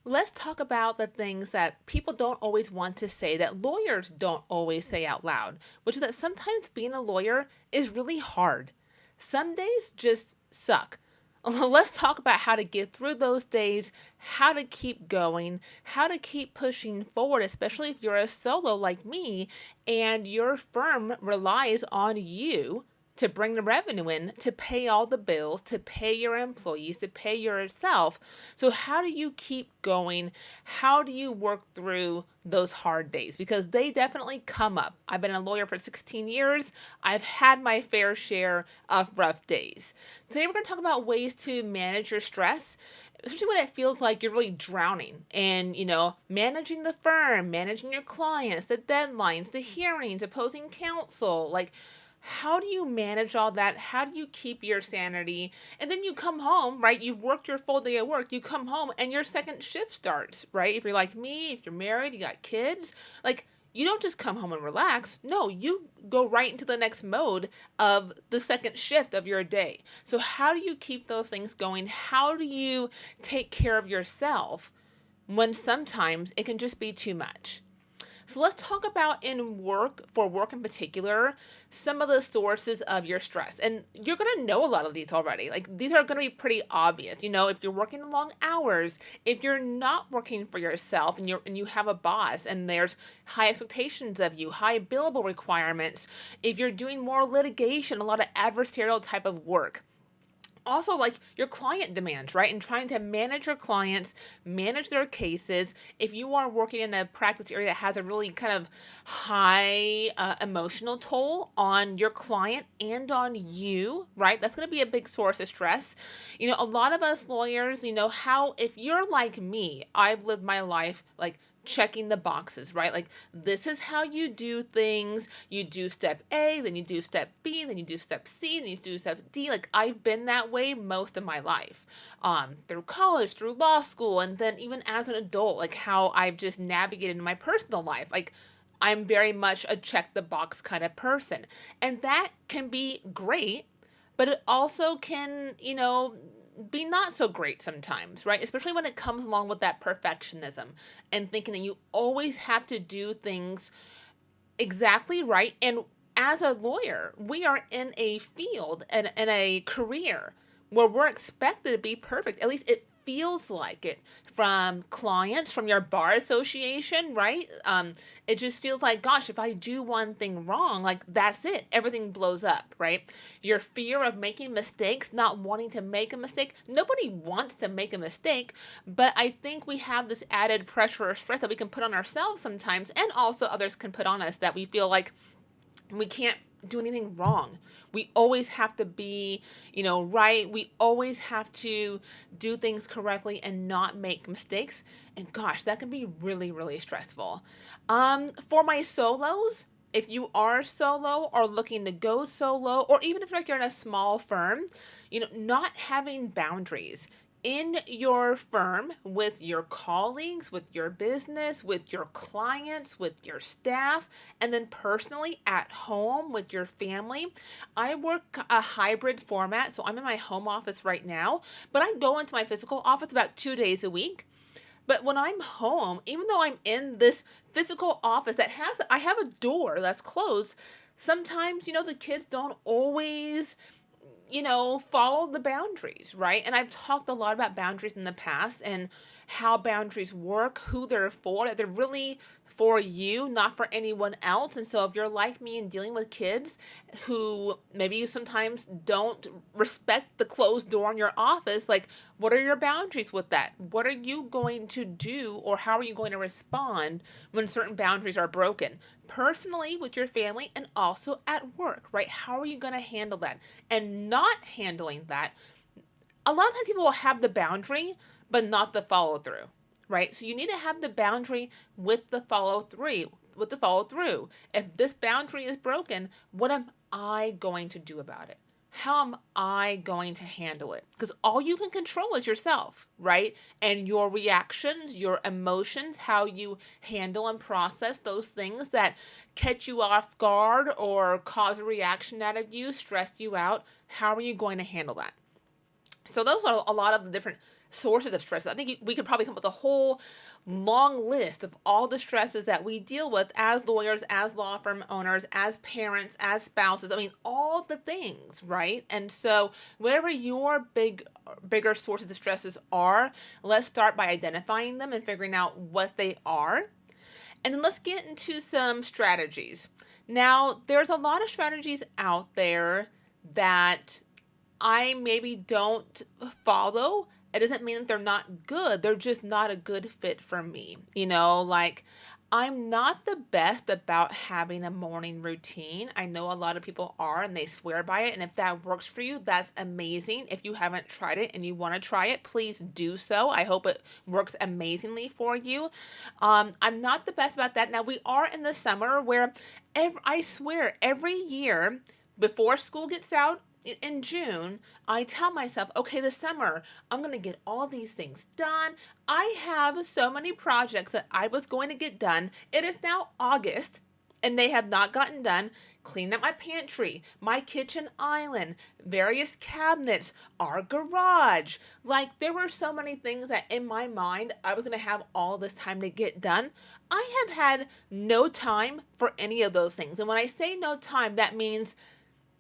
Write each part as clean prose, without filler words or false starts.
Let's talk about the things that people don't always want to say, that lawyers don't always say out loud, which is that sometimes being a lawyer is really hard. Some days just suck. Let's talk about how to get through those days, how to keep going, how to keep pushing forward, especially if you're a solo like me and your firm relies on you to bring the revenue in, to pay all the bills, to pay your employees, to pay yourself. So, how do you keep going? How do you work through those hard days? Because they definitely come up. I've been a lawyer for 16 years. I've had my fair share of rough days. Today, we're going to talk about ways to manage your stress, especially when it feels like you're really drowning and, managing the firm, managing your clients, the deadlines, the hearings, opposing counsel. Like, how do you manage all that? How do you keep your sanity? And then you come home, right? You've worked your full day at work. You come home and your second shift starts, right? If you're like me, if you're married, you got kids, like, you don't just come home and relax. No, you go right into the next mode of the second shift of your day. So, how do you keep those things going? How do you take care of yourself when sometimes it can just be too much? So let's talk about for work in particular, some of the sources of your stress. And you're going to know a lot of these already. Like these are going to be pretty obvious. If you're working long hours, if you're not working for yourself and you have a boss and there's high expectations of you, high billable requirements, if you're doing more litigation, a lot of adversarial type of work, also like your client demands, right? And trying to manage your clients, manage their cases. If you are working in a practice area that has a really kind of high emotional toll on your client and on you, right? That's going to be a big source of stress. A lot of us lawyers, how, if you're like me, I've lived my life like checking the boxes, right? Like this is how you do things. You do step A, then you do step B, then you do step C, then you do step D. Like I've been that way most of my life, through college, through law school, and then even as an adult, like how I've just navigated in my personal life. Like I'm very much a check the box kind of person, and that can be great, but it also can, be not so great sometimes, right? Especially when it comes along with that perfectionism and thinking that you always have to do things exactly right. And as a lawyer, we are in a field and a career where we're expected to be perfect. At least it feels like it from clients, from your bar association, right? It just feels like, gosh, if I do one thing wrong, like that's it. Everything blows up, right? Your fear of making mistakes, not wanting to make a mistake. Nobody wants to make a mistake, but I think we have this added pressure or stress that we can put on ourselves sometimes, and also others can put on us, that we feel like we can't do anything wrong. We always have to be, right. We always have to do things correctly and not make mistakes. And gosh, that can be really, really stressful. For my solos, if you are solo or looking to go solo, or even if like you're in a small firm, not having boundaries in your firm with your colleagues, with your business, with your clients, with your staff, and then personally at home with your family. I work a hybrid format, so I'm in my home office right now, but I go into my physical office about 2 days a week. But when I'm home, even though I'm in this physical office I have a door that's closed, sometimes, the kids don't always follow the boundaries, right? And I've talked a lot about boundaries in the past and how boundaries work, who they're for, that they're really for you, not for anyone else. And so if you're like me and dealing with kids who maybe you sometimes don't respect the closed door in your office, like what are your boundaries with that? What are you going to do, or how are you going to respond when certain boundaries are broken? Personally with your family and also at work, right? How are you going to handle that? And not handling that, a lot of times people will have the boundary, but not the follow through, right? So you need to have the boundary with the follow through. With the follow through. If this boundary is broken, what am I going to do about it? How am I going to handle it? Because all you can control is yourself, right? And your reactions, your emotions, how you handle and process those things that catch you off guard or cause a reaction out of you, stress you out. How are you going to handle that? So those are a lot of the different sources of stress. I think we could probably come up with a whole long list of all the stresses that we deal with as lawyers, as law firm owners, as parents, as spouses. I mean, all the things, right? And so, whatever your bigger sources of stresses are, let's start by identifying them and figuring out what they are. And then let's get into some strategies. Now, there's a lot of strategies out there that I maybe don't follow. It doesn't mean that they're not good. They're just not a good fit for me. Like I'm not the best about having a morning routine. I know a lot of people are and they swear by it. And if that works for you, that's amazing. If you haven't tried it and you want to try it, please do so. I hope it works amazingly for you. I'm not the best about that. Now, we are in the summer where I swear every year before school gets out, in June, I tell myself, okay, this summer, I'm going to get all these things done. I have so many projects that I was going to get done. It is now August and they have not gotten done. Cleaning up my pantry, my kitchen island, various cabinets, our garage. Like, there were so many things that in my mind I was going to have all this time to get done. I have had no time for any of those things. And when I say no time, that means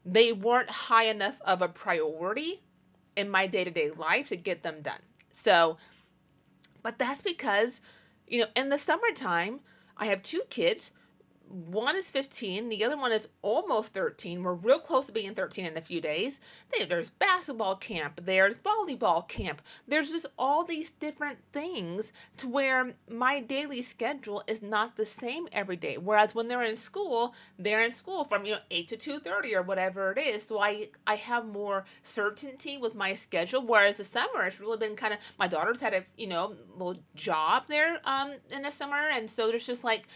they weren't high enough of a priority in my day-to-day life to get them done. So, but that's because, in the summertime, I have two kids. One is 15, the other one is almost 13. We're real close to being 13 in a few days. There's basketball camp, there's volleyball camp, there's just all these different things to where my daily schedule is not the same every day. Whereas when they're in school from 8 to 2:30 or whatever it is. So I have more certainty with my schedule. Whereas the summer, it's really been kind of, my daughter's had a little job there in the summer, and so there's just like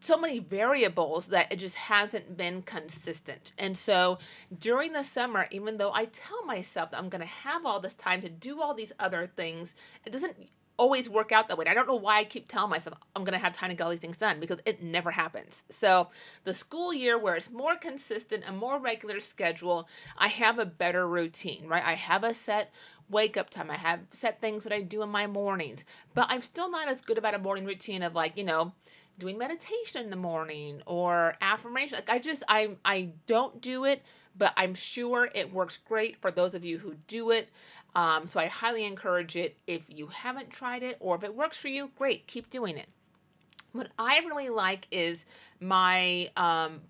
so many variables that it just hasn't been consistent. And so during the summer, even though I tell myself that I'm going to have all this time to do all these other things, it doesn't always work out that way. And I don't know why I keep telling myself I'm going to have time to get all these things done, because it never happens. So the school year, where it's more consistent, a more regular schedule, I have a better routine, right? I have a set wake up time. I have set things that I do in my mornings, but I'm still not as good about a morning routine of doing meditation in the morning or affirmation. Like I don't do it, but I'm sure it works great for those of you who do it. So I highly encourage it. If you haven't tried it, or if it works for you, great, keep doing it. What I really like is my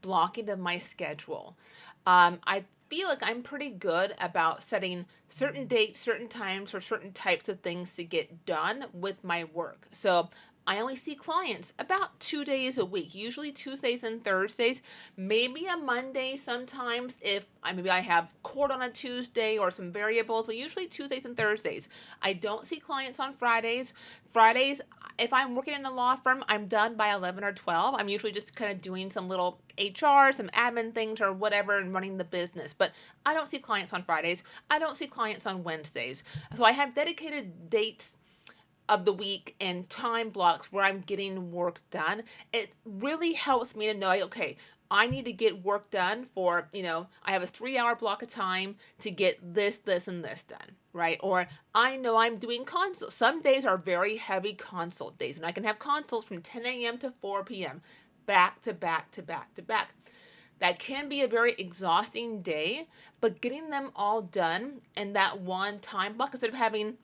blocking of my schedule. I feel like I'm pretty good about setting certain dates, certain times for certain types of things to get done with my work. So I only see clients about 2 days a week, usually Tuesdays and Thursdays, maybe a Monday sometimes if maybe I have court on a Tuesday or some variables, but usually Tuesdays and Thursdays. I don't see clients on Fridays. Fridays, if I'm working in a law firm, I'm done by 11 or 12. I'm usually just kind of doing some little HR, some admin things or whatever and running the business. But I don't see clients on Fridays. I don't see clients on Wednesdays. So I have dedicated dates of the week and time blocks where I'm getting work done. It really helps me to know, okay, I need to get work done for, I have a 3-hour block of time to get this, this, and this done, right? Or I know I'm doing consults. Some days are very heavy consult days, and I can have consults from 10 a.m. to 4 p.m., back to back to back to back. That can be a very exhausting day, but getting them all done in that one time block, instead of having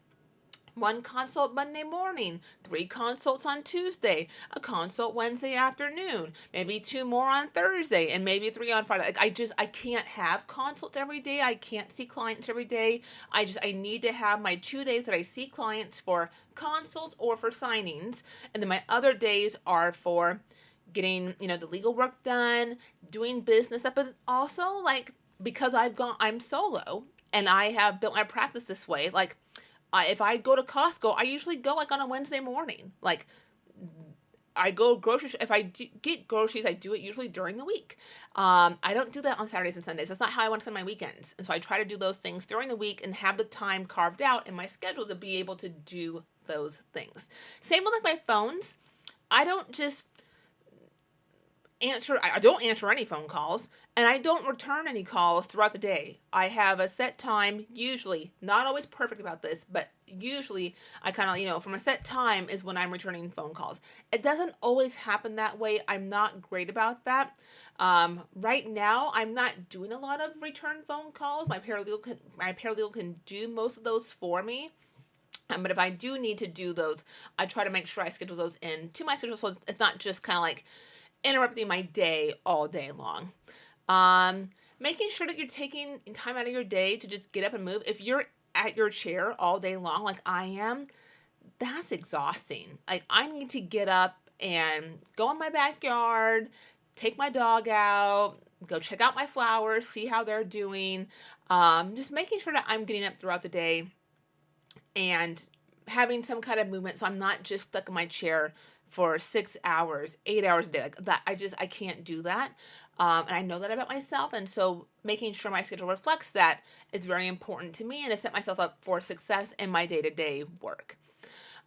one consult Monday morning, 3 consults on Tuesday, a consult Wednesday afternoon, maybe 2 more on Thursday, and maybe 3 on Friday. I can't have consults every day. I can't see clients every day. I need to have my 2 days that I see clients for consults or for signings, and then my other days are for getting, the legal work done, doing business stuff, but also because I'm solo and I have built my practice this way, if I go to Costco, I usually go on a Wednesday morning. I go groceries. If I get groceries, I do it usually during the week. I don't do that on Saturdays and Sundays. That's not how I want to spend my weekends. And so I try to do those things during the week and have the time carved out in my schedule to be able to do those things. Same with my phones. I don't just I don't answer any phone calls. And I don't return any calls throughout the day. I have a set time, usually, not always perfect about this, but usually I kind of, from a set time is when I'm returning phone calls. It doesn't always happen that way. I'm not great about that. Right now, I'm not doing a lot of return phone calls. My paralegal can do most of those for me. But if I do need to do those, I try to make sure I schedule those in to my schedule so it's not just kind of like interrupting my day all day long. Making sure that you're taking time out of your day to just get up and move. If you're at your chair all day long, like I am, that's exhausting. Like, I need to get up and go in my backyard, take my dog out, go check out my flowers, see how they're doing. Just making sure that I'm getting up throughout the day and having some kind of movement so I'm not just stuck in my chair for 6 hours, 8 hours a day. Like that, I can't do that. And I know that about myself. And so making sure my schedule reflects that is very important to me and to set myself up for success in my day to day work.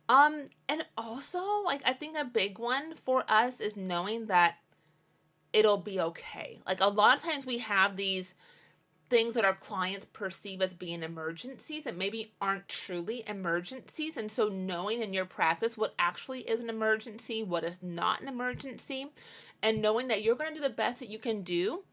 And also, like, I think a big one for us is knowing that it'll be okay. Like, a lot of times we have these things that our clients perceive as being emergencies that maybe aren't truly emergencies. And so knowing in your practice what actually is an emergency, what is not an emergency, and knowing that you're going to do the best that you can do,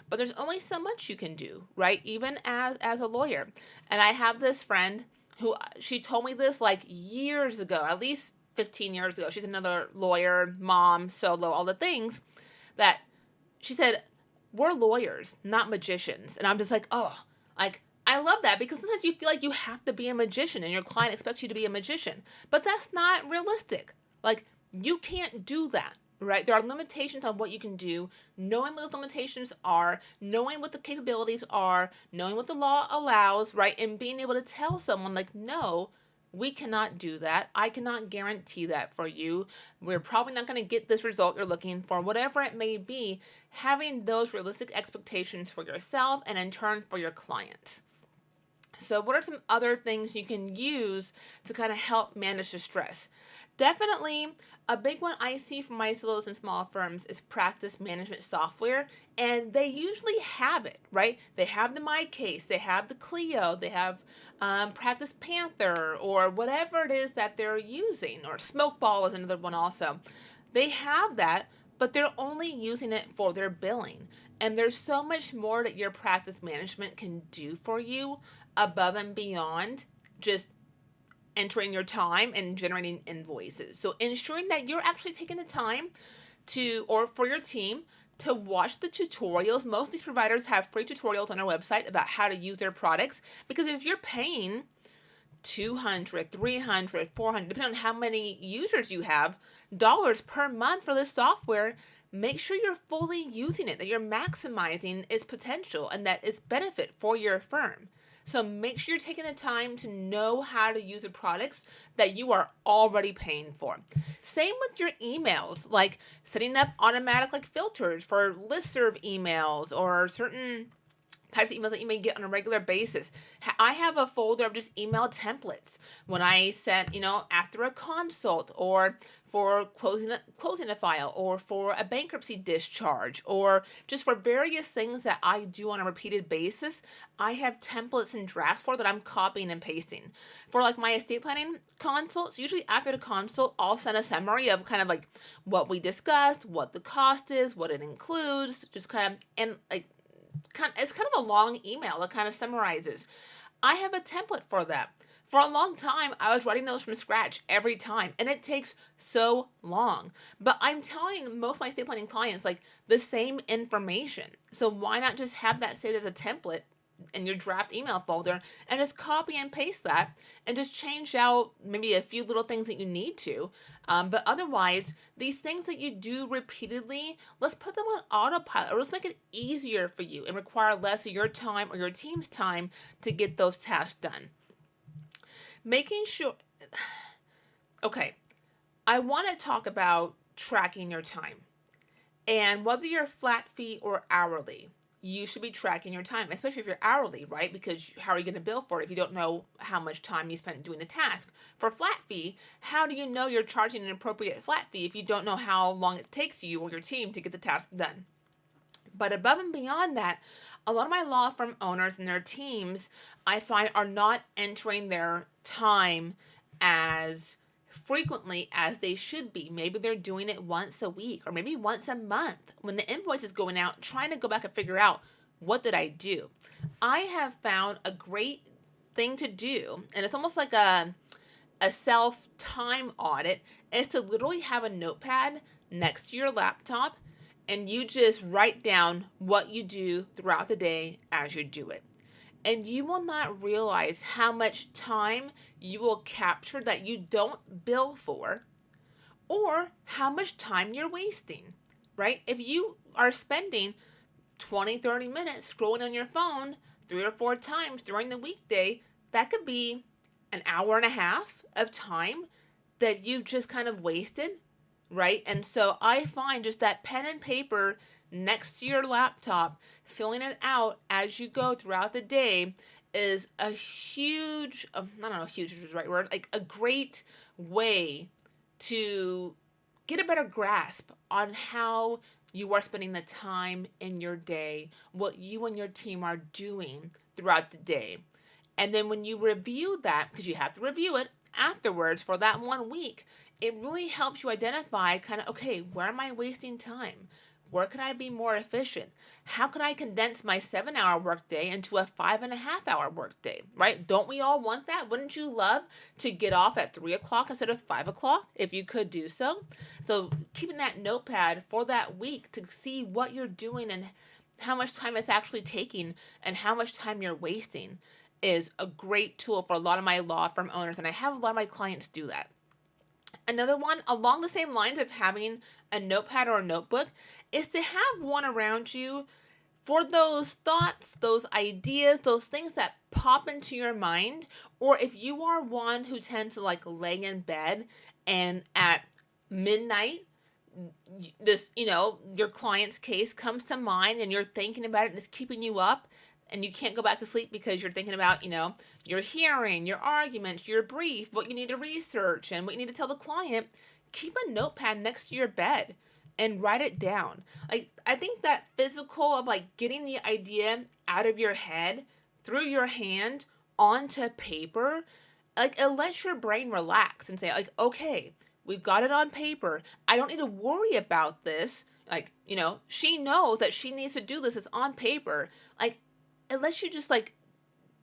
but there's only so much you can do, right? Even as a lawyer. And I have this friend who, she told me this like years ago, at least 15 years ago. She's another lawyer, mom, solo, all the things that she said, we're lawyers, not magicians. And I'm just like, oh, like, I love that because sometimes you feel like you have to be a magician and your client expects you to be a magician. But that's not realistic. Like, you can't do that, right? There are limitations on what you can do. Knowing what those limitations are, knowing what the capabilities are, knowing what the law allows, right? And being able to tell someone, like, no, we cannot do that. I cannot guarantee that for you. We're probably not going to get this result you're looking for, whatever it may be. Having those realistic expectations for yourself and in turn for your clients. So, what are some other things you can use to kind of help manage the stress? Definitely, a big one I see from my solos and small firms is practice management software, and they usually have it, right? They have the MyCase, they have the Clio, they have Practice Panther, or whatever it is that they're using, or Smokeball is another one also. They have that, but they're only using it for their billing. And there's so much more that your practice management can do for you above and beyond just entering your time and generating invoices. So ensuring that you're actually taking the time to, or for your team, to watch the tutorials. Most of these providers have free tutorials on their website about how to use their products, because if you're paying 200, 300, 400, depending on how many users you have, dollars per month for this software, make sure you're fully using it, that you're maximizing its potential and that it's benefit for your firm. So make sure you're taking the time to know how to use the products that you are already paying for. Same with your emails, like setting up automatic like filters for listserv emails or certain types of emails that you may get on a regular basis. I have a folder of just email templates when I send, after a consult, or for closing a file, or for a bankruptcy discharge, or just for various things that I do on a repeated basis. I have templates and drafts for that I'm copying and pasting. For like my estate planning consults, usually after the consult, I'll send a summary of kind of like what we discussed, what the cost is, what it includes, just kind of, and like, it's kind of a long email that kind of summarizes. I have a template for that. For a long time, I was writing those from scratch every time, and it takes so long. But I'm telling most of my estate planning clients like the same information. So why not just have that saved as a template in your draft email folder and just copy and paste that and just change out maybe a few little things that you need to. But otherwise, these things that you do repeatedly, let's put them on autopilot, or let's make it easier for you and require less of your time or your team's time to get those tasks done. Making sure, okay, I want to talk about tracking your time. And whether you're flat fee or hourly, you should be tracking your time, especially if you're hourly, right? Because how are you going to bill for it if you don't know how much time you spent doing the task? For flat fee, how do you know you're charging an appropriate flat fee if you don't know how long it takes you or your team to get the task done? But above and beyond that, a lot of my law firm owners and their teams, I find, are not entering their time as frequently as they should be. Maybe they're doing it once a week or maybe once a month. When the invoice is going out, trying to go back and figure out, what did I do? I have found a great thing to do, and it's almost like a self time audit, is to literally have a notepad next to your laptop and you just write down what you do throughout the day as you do it. And you will not realize how much time you will capture that you don't bill for, or how much time you're wasting, right? If you are spending 20, 30 minutes scrolling on your phone 3 or 4 times during the weekday, that could be an hour and a half of time that you just kind of wasted, right? And so I find just that pen and paper next to your laptop, filling it out as you go throughout the day is a huge, I don't know, huge is the right word, like a great way to get a better grasp on how you are spending the time in your day, what you and your team are doing throughout the day. And then when you review that, because you have to review it afterwards for that 1 week, it really helps you identify kind of, okay, where am I wasting time? Where could I be more efficient? How could I condense my 7 hour workday into a 5.5 hour workday, right? Don't we all want that? Wouldn't you love to get off at 3 o'clock instead of 5 o'clock if you could do so? So keeping that notepad for that week to see what you're doing and how much time it's actually taking and how much time you're wasting is a great tool for a lot of my law firm owners, and I have a lot of my clients do that. Another one along the same lines of having a notepad or a notebook is to have one around you for those thoughts, those ideas, those things that pop into your mind. Or if you are one who tends to like lay in bed and at midnight, this, your client's case comes to mind and you're thinking about it and it's keeping you up and you can't go back to sleep because you're thinking about, your hearing, your arguments, your brief, what you need to research and what you need to tell the client, keep a notepad next to your bed and write it down. Like, I think that physical of like getting the idea out of your head through your hand onto paper, like it lets your brain relax and say like, okay, we've got it on paper. I don't need to worry about this. Like, she knows that she needs to do this. It's on paper. Like, it lets you just like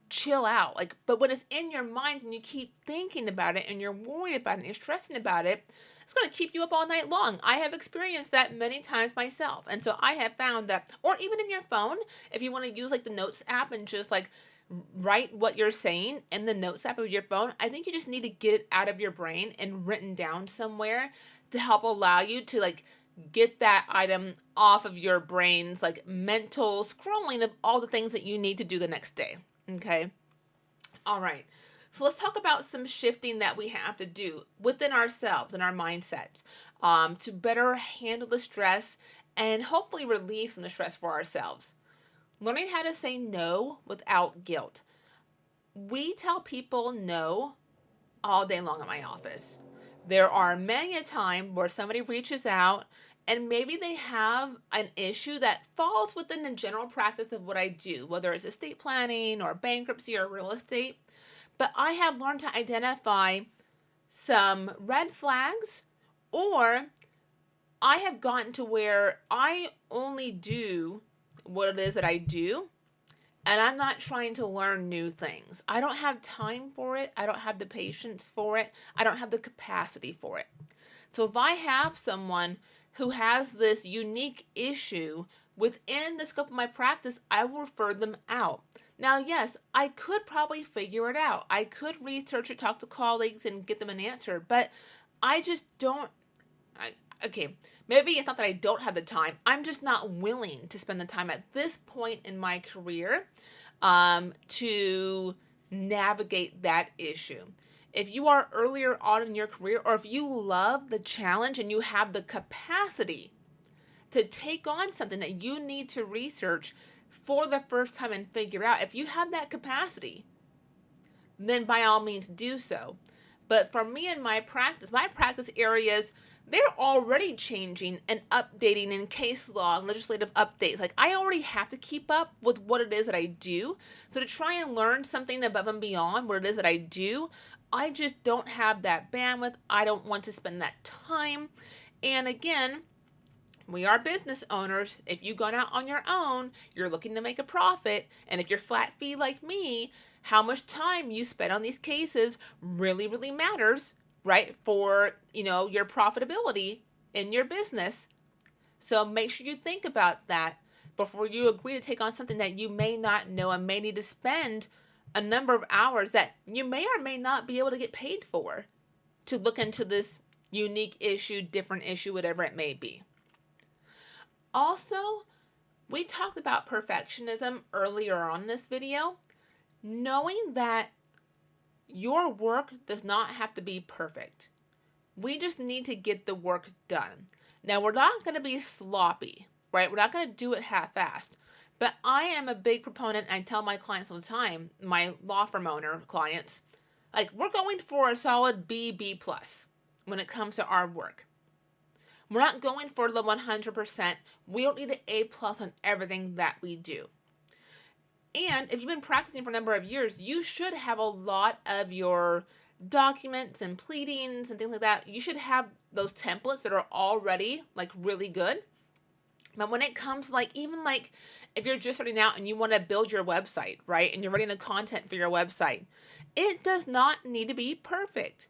chill out. Like, but when it's in your mind and you keep thinking about it and you're worried about it and you're stressing about it, it's going to keep you up all night long. I have experienced that many times myself. And so I have found that, or even in your phone, if you want to use like the notes app and just like write what you're saying in the notes app of your phone, I think you just need to get it out of your brain and written down somewhere to help allow you to like get that item off of your brain's like mental scrolling of all the things that you need to do the next day. Okay. All right. So let's talk about some shifting that we have to do within ourselves and our mindsets to better handle the stress and hopefully relieve some of the stress for ourselves. Learning how to say no without guilt. We tell people no all day long at my office. There are many a time where somebody reaches out and maybe they have an issue that falls within the general practice of what I do, whether it's estate planning or bankruptcy or real estate. But I have learned to identify some red flags, or I have gotten to where I only do what it is that I do, and I'm not trying to learn new things. I don't have time for it. I don't have the patience for it. I don't have the capacity for it. So if I have someone who has this unique issue within the scope of my practice, I will refer them out. Now, yes, I could probably figure it out. I could research it, talk to colleagues, and get them an answer, but I just don't. Okay, maybe it's not that I don't have the time. I'm just not willing to spend the time at this point in my career to navigate that issue. If you are earlier on in your career, or if you love the challenge and you have the capacity to take on something that you need to research for the first time and figure out, if you have that capacity, then by all means do so. But for me and my practice areas, they're already changing and updating in case law and legislative updates. Like, I already have to keep up with what it is that I do. So to try and learn something above and beyond what it is that I do, I just don't have that bandwidth. I don't want to spend that time. And again, we are business owners. If you've gone out on your own, you're looking to make a profit. And if you're flat fee like me, how much time you spend on these cases really, really matters, right? For, your profitability in your business. So make sure you think about that before you agree to take on something that you may not know and may need to spend a number of hours that you may or may not be able to get paid for to look into this unique issue, different issue, whatever it may be. Also, we talked about perfectionism earlier on in this video. Knowing that your work does not have to be perfect. We just need to get the work done. Now, we're not going to be sloppy, right? We're not going to do it half-assed. But I am a big proponent, and I tell my clients all the time, my law firm owner clients, like, we're going for a solid B+, when it comes to our work. We're not going for the 100%. We don't need an A+ on everything that we do. And if you've been practicing for a number of years, you should have a lot of your documents and pleadings and things like that. You should have those templates that are already like really good. But when it comes to even if you're just starting out and you want to build your website, right? And you're writing the content for your website, it does not need to be perfect.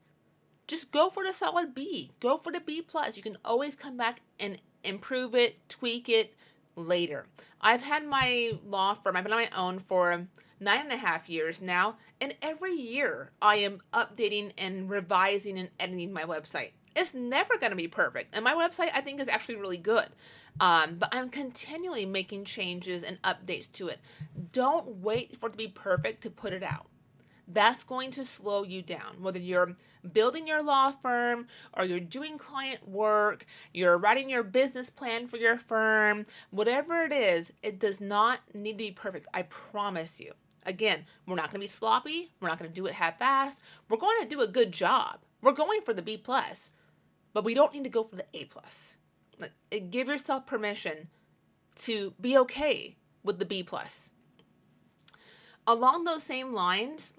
Just go for the solid B. Go for the B+. You can always come back and improve it, tweak it later. I've had my law firm, I've been on my own for 9.5 years now, and every year I am updating and revising and editing my website. It's never going to be perfect, and my website I think is actually really good. But I'm continually making changes and updates to it. Don't wait for it to be perfect to put it out. That's going to slow you down. Whether you're building your law firm or you're doing client work, you're writing your business plan for your firm, whatever it is, it does not need to be perfect. I promise you. Again, we're not going to be sloppy. We're not going to do it half-assed. We're going to do a good job. We're going for the B+, but we don't need to go for the A+. Give yourself permission to be okay with the B+. Along those same lines,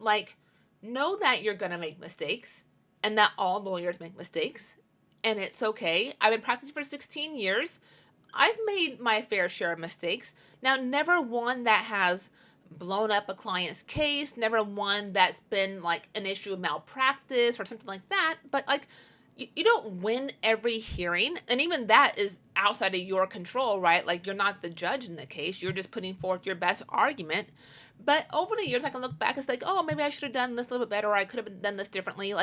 know that you're going to make mistakes and that all lawyers make mistakes, and it's okay. I've been practicing for 16 years. I've made my fair share of mistakes. Now, never one that has blown up a client's case, never one that's been an issue of malpractice or something like that, but you don't win every hearing, and even that is outside of your control, right? You're not the judge in the case. You're just putting forth your best argument. But over the years, I can look back, it's oh, maybe I should have done this a little bit better, or I could have done this differently.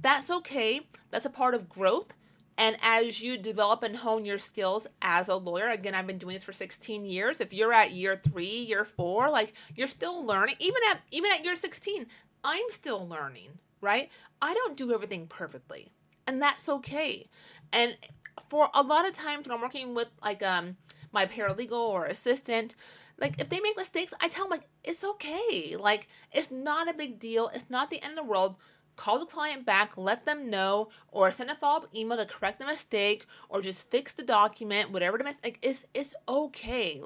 That's okay. That's a part of growth. And as you develop and hone your skills as a lawyer, again, I've been doing this for 16 years. If you're at year 3, year 4, you're still learning. Even at year 16, I'm still learning, right? I don't do everything perfectly, and that's okay. And for a lot of times when I'm working with my paralegal or assistant, if they make mistakes, I tell them it's okay. It's not a big deal. It's not the end of the world. Call the client back, let them know, or send a follow-up email to correct the mistake, or just fix the document, whatever the mistake. It's okay.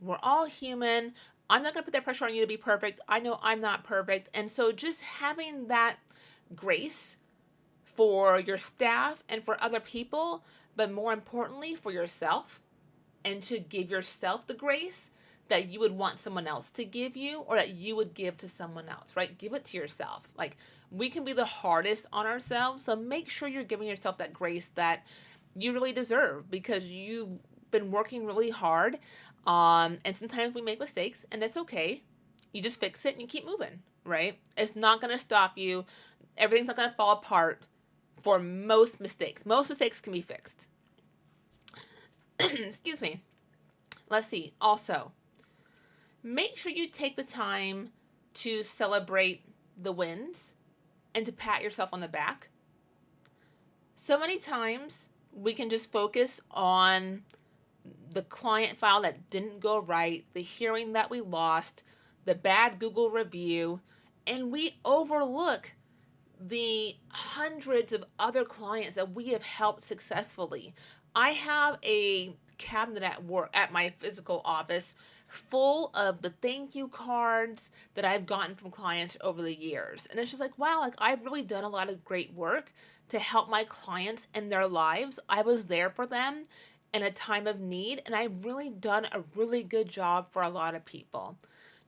We're all human. I'm not gonna put that pressure on you to be perfect. I know I'm not perfect, and so just having that grace for your staff and for other people, but more importantly for yourself, and to give yourself the grace that you would want someone else to give you, or that you would give to someone else, right? Give it to yourself. We can be the hardest on ourselves, so make sure you're giving yourself that grace that you really deserve, because you've been working really hard, and sometimes we make mistakes, and that's okay. You just fix it and you keep moving, right? It's not going to stop you. Everything's not going to fall apart for most mistakes. Most mistakes can be fixed. Excuse me. Let's see. Also, make sure you take the time to celebrate the wins and to pat yourself on the back. So many times we can just focus on the client file that didn't go right, the hearing that we lost, the bad Google review, and we overlook the hundreds of other clients that we have helped successfully. I have a cabinet at work at my physical office full of the thank you cards that I've gotten from clients over the years. And it's just like, wow, like I've really done a lot of great work to help my clients in their lives. I was there for them in a time of need, and I've really done a really good job for a lot of people.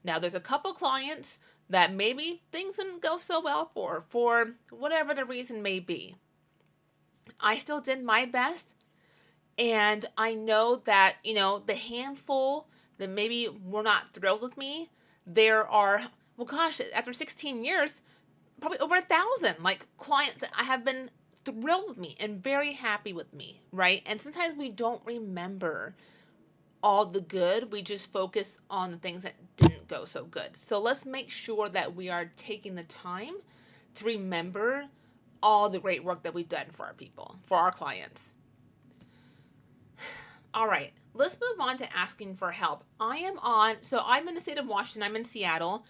Now, there's a couple clients that maybe things didn't go so well for whatever the reason may be. I still did my best, and I know that, the handful that maybe were not thrilled with me, there are, well, gosh, after 16 years, probably over 1,000 like clients that I have been thrilled with me and very happy with me, right? And sometimes we don't remember all the good. We just focus on the things that didn't go so good. So let's make sure that we are taking the time to remember all the great work that we've done for our people, for our clients. All right, let's move on to asking for help. I'm in the state of Washington, I'm in Seattle,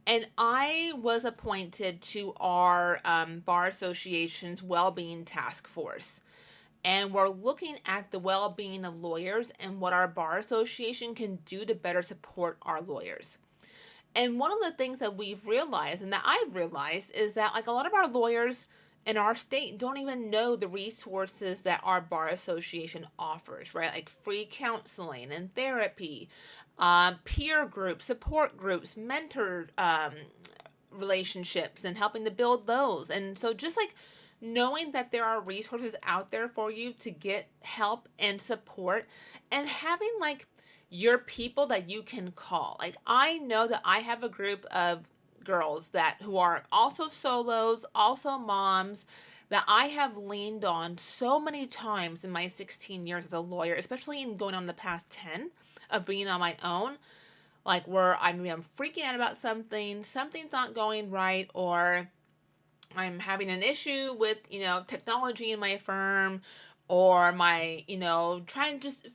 and I was appointed to our Bar Association's Wellbeing Task Force. And we're looking at the well being of lawyers and what our Bar Association can do to better support our lawyers. And one of the things that we've realized, and that I've realized, is that like a lot of our lawyers in our state don't even know the resources that our Bar Association offers, right? Like free counseling and therapy, peer groups, support groups, mentor relationships, and helping to build those. And so just like knowing that there are resources out there for you to get help and support, and having like your people that you can call. Like I know that I have a group of girls that who are also solos, also moms, that I have leaned on so many times in my 16 years as a lawyer, especially in going on the past 10 of being on my own. Like where I'm freaking out about something's not going right, or I'm having an issue with, technology in my firm, or my, trying just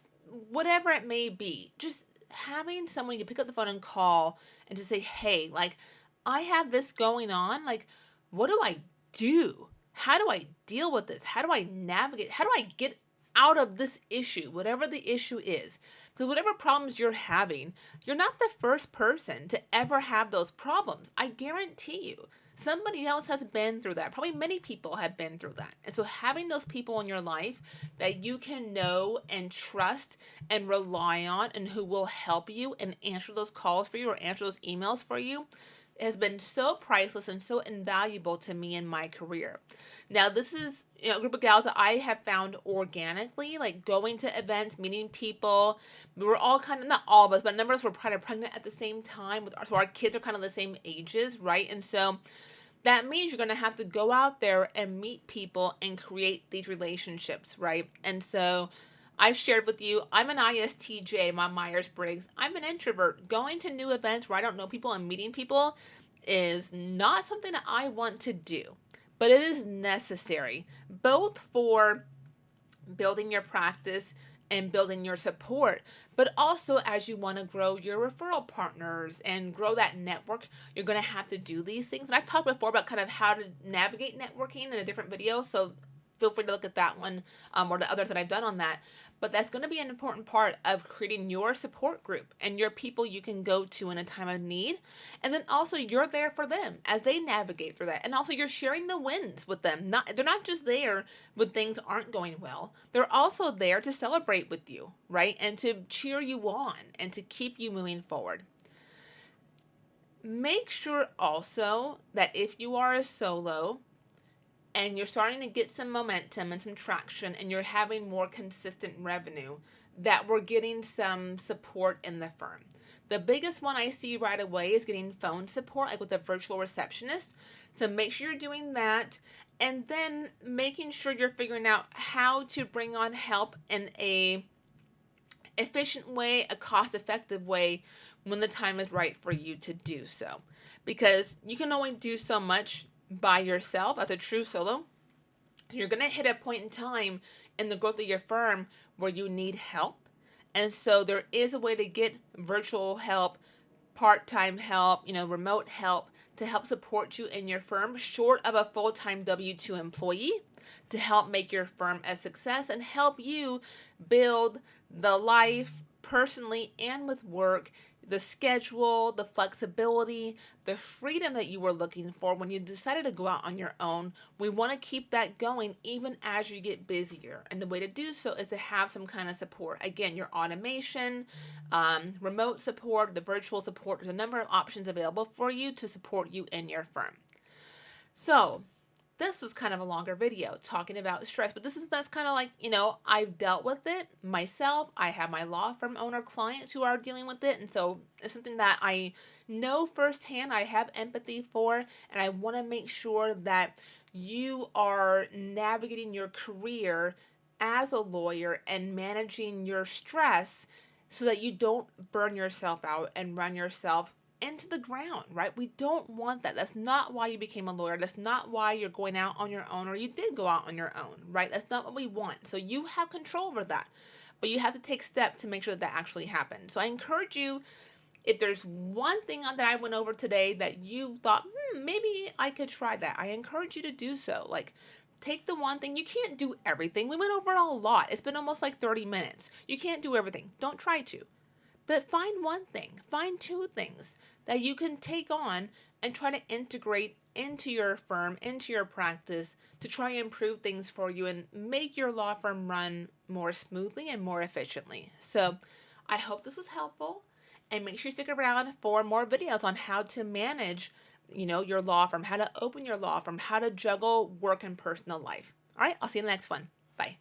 whatever it may be. Just having someone you pick up the phone and call and to say, hey, like, I have this going on. Like, what do I do? How do I deal with this? How do I navigate? How do I get out of this issue, whatever the issue is? Because whatever problems you're having, you're not the first person to ever have those problems. I guarantee you. Somebody else has been through that. Probably many people have been through that. And so having those people in your life that you can know and trust and rely on, and who will help you and answer those calls for you or answer those emails for you, has been so priceless and so invaluable to me in my career. Now, this is a group of gals that I have found organically, like going to events, meeting people. We were all kind of, not all of us, but a number of us were kind of pregnant at the same time. So our kids are kind of the same ages, right? And so that means you're going to have to go out there and meet people and create these relationships, right? And so I've shared with you, I'm an ISTJ, my Myers-Briggs. I'm an introvert. Going to new events where I don't know people and meeting people is not something that I want to do, but it is necessary, both for building your practice and building your support, but also as you want to grow your referral partners and grow that network, you're going to have to do these things. And I've talked before about kind of how to navigate networking in a different video, so feel free to look at that one, or the others that I've done on that. But that's going to be an important part of creating your support group and your people you can go to in a time of need. And then also you're there for them as they navigate through that. And also you're sharing the wins with them. They're not just there when things aren't going well. They're also there to celebrate with you, right? And to cheer you on and to keep you moving forward. Make sure also that if you are a solo, and you're starting to get some momentum and some traction, and you're having more consistent revenue, that we're getting some support in the firm. The biggest one I see right away is getting phone support, like with a virtual receptionist. So make sure you're doing that, and then making sure you're figuring out how to bring on help in a efficient way, a cost-effective way, when the time is right for you to do so. Because you can only do so much by yourself as a true solo. You're going to hit a point in time in the growth of your firm where you need help. And so there is a way to get virtual help, part-time help, remote help to help support you in your firm short of a full-time W-2 employee, to help make your firm a success and help you build the life personally and with work, the schedule, the flexibility, the freedom that you were looking for when you decided to go out on your own. We want to keep that going even as you get busier. And the way to do so is to have some kind of support. Again, your automation, remote support, the virtual support. There's a number of options available for you to support you in your firm. So, this was kind of a longer video talking about stress, but that's kind of like, I've dealt with it myself. I have my law firm owner clients who are dealing with it, and so it's something that I know firsthand. I have empathy for, and I want to make sure that you are navigating your career as a lawyer and managing your stress so that you don't burn yourself out and run yourself into the ground, right? We don't want that. That's not why you became a lawyer. That's not why you're going out on your own, or you did go out on your own, right? That's not what we want. So you have control over that, but you have to take steps to make sure that actually happens. So I encourage you, if there's one thing that I went over today that you thought, maybe I could try that, I encourage you to do so. Like, take the one thing. You can't do everything. We went over a lot. It's been almost like 30 minutes. You can't do everything. Don't try to. But find one thing, find two things that you can take on and try to integrate into your firm, into your practice, to try and improve things for you and make your law firm run more smoothly and more efficiently. So I hope this was helpful, and make sure you stick around for more videos on how to manage, your law firm, how to open your law firm, how to juggle work and personal life. All right, I'll see you in the next one. Bye.